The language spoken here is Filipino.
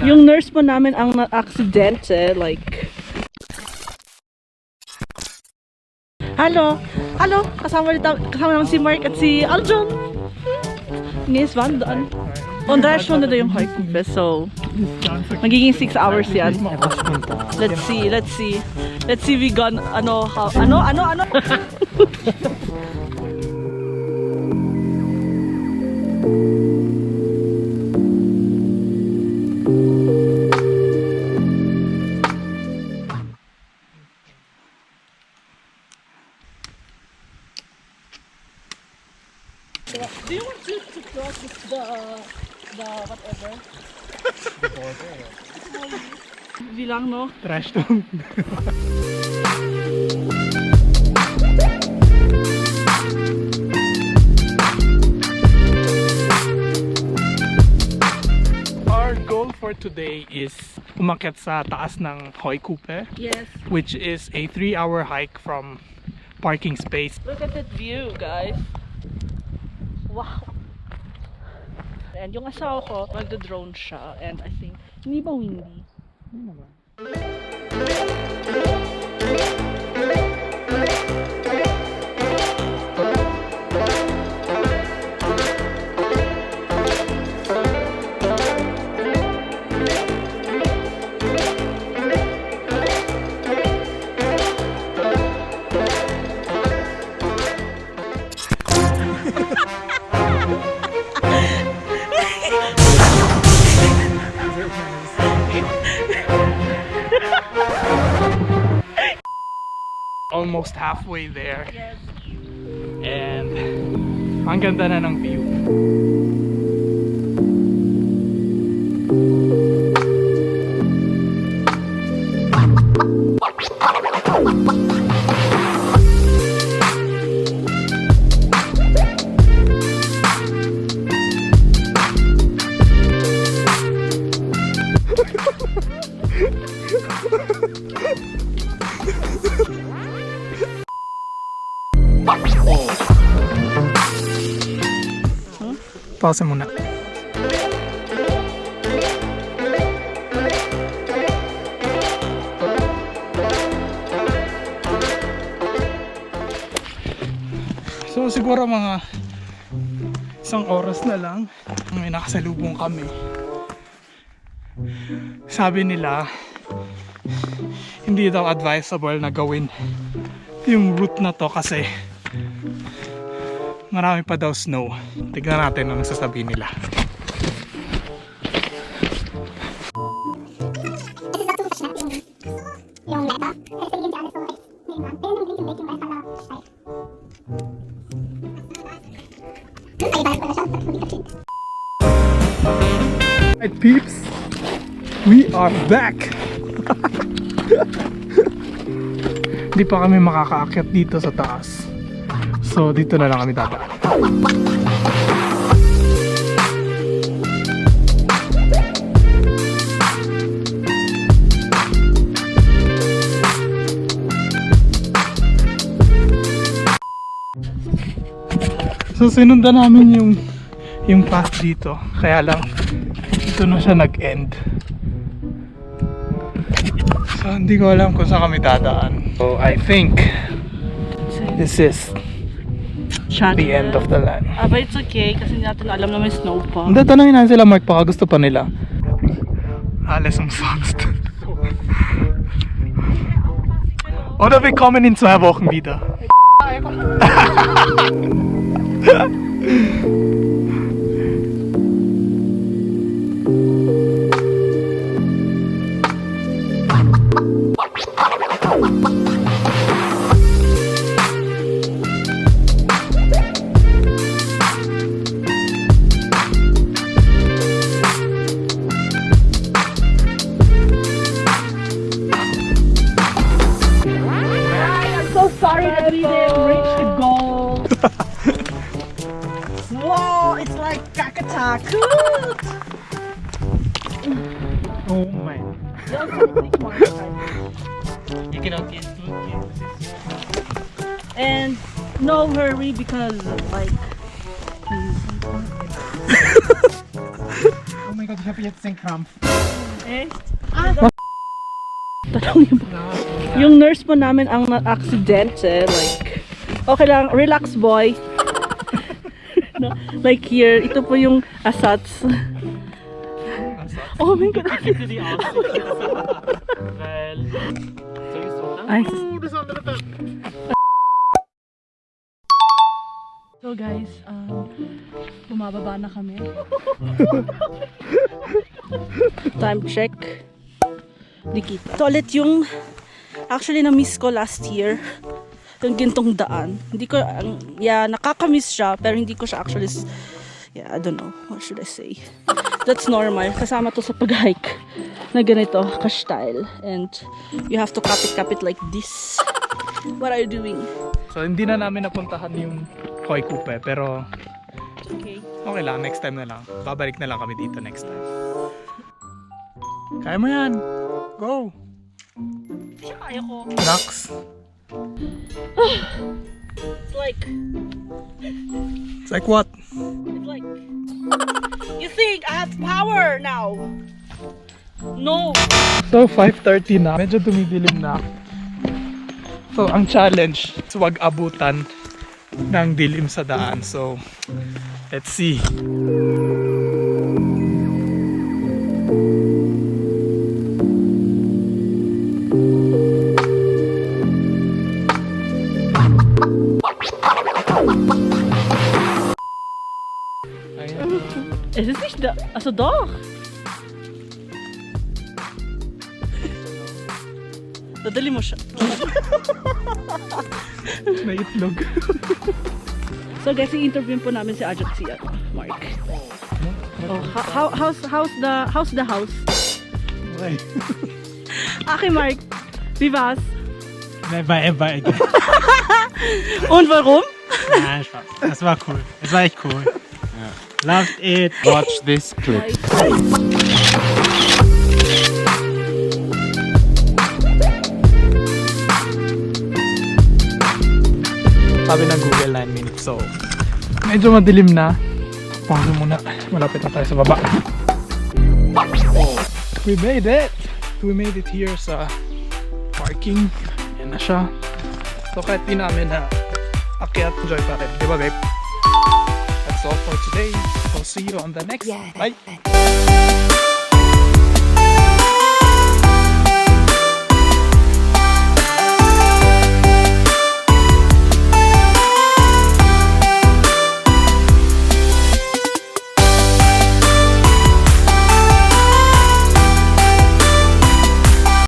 Yung nurse po namin ang na-aksidente, like... Hello! Hello! Kasama naman si Mark at si Aljon! Ngayon, Van, doon. On direction na yung HEUKUPPE, so... Magiging 6 hours yan. Let's see. Let's see we gone, ano? Do you want to cross the whatever? The border. Bilang, no? Trash talk. Our goal for today is umakyat sa taas ng HEUKUPPE. Yes. Which is a 3-hour hike from parking space. Look at that view, guys. Wow. And yung asawa ko, magdo-drone siya. And I think, hindi ba windy? Hindi naman. Almost halfway there. Yes. And ang ganda na ng view. Pause muna. So siguro mga isang oras na lang may nakasalubong kami. Sabi nila hindi daw advisable na gawin yung route na to kasi marami pa daw snow. Tignan natin ang sasabihin nila. Alright peeps, we are back! Hindi pa kami makakaakyat dito sa taas. So dito na lang kami dadaan. So sinundan namin yung path dito. Kaya lang dito na siya nag-end. So hindi ko alam kung saan kami dadaan. So I think this is the end of the land. But it's okay kasi hindi natin alam na may snow pa. Hindi, tanongin natin sila Mark, baka gusto pa nila. Alles umsonst. Oder wir kommen in 2 Wochen wieder. Sorry that we didn't reach the goal. Whoa, it's like Kakataku. Oh my. You cannot get food. And no hurry because like Oh my god, ich habe jetzt den Krampf. Tanong niyo ba? Yung nurse po namin ang na-aksidente. Like, okay lang, relax boy. No? Like here, ito po yung asats. Oh my God. Ay. So guys, bumababa na kami. Time check. Di kita. Ito ulit yung actually na-miss ko last year. Yung gintong daan. Hindi ko, nakaka-miss siya, pero hindi ko siya actually, I don't know, what should I say. That's normal. Kasama to sa pag-hike na ganito, ka-style. And you have to cap it like this. What are you doing? So hindi na namin napuntahan yung HEUKUPPE, pero Okay. okay lang, next time na lang. Babalik na lang kami dito next time. Kaya mo yan! Go! Kaya ko. Nax! It's like, It's like what? you think I have power now? No. So 5:30 na, medyo dumidilim na. So ang challenge is wag abutan ng dilim sa daan. So let's see. Es ist nicht da. Also doch. Dadali mo siya. May itlog. So guys, i-interview po namin si Ajot si Mark. Oh, how's the house? Okay. Aki Mark, wie war's? Never ever again. Und warum? Nein, Spaß. Das war cool. Es war echt cool. Ja. Loved it. Watch this clip. Sabi ng Google 9 minutes. So medyo madilim na. Pause muna. Malapit na tayo sa baba. We made it! We made it here sa parking. Yan na siya. So kahit di namin na akyat, enjoy pa rin. Di ba babe? That's all for today. I'll see you on the next. Bye!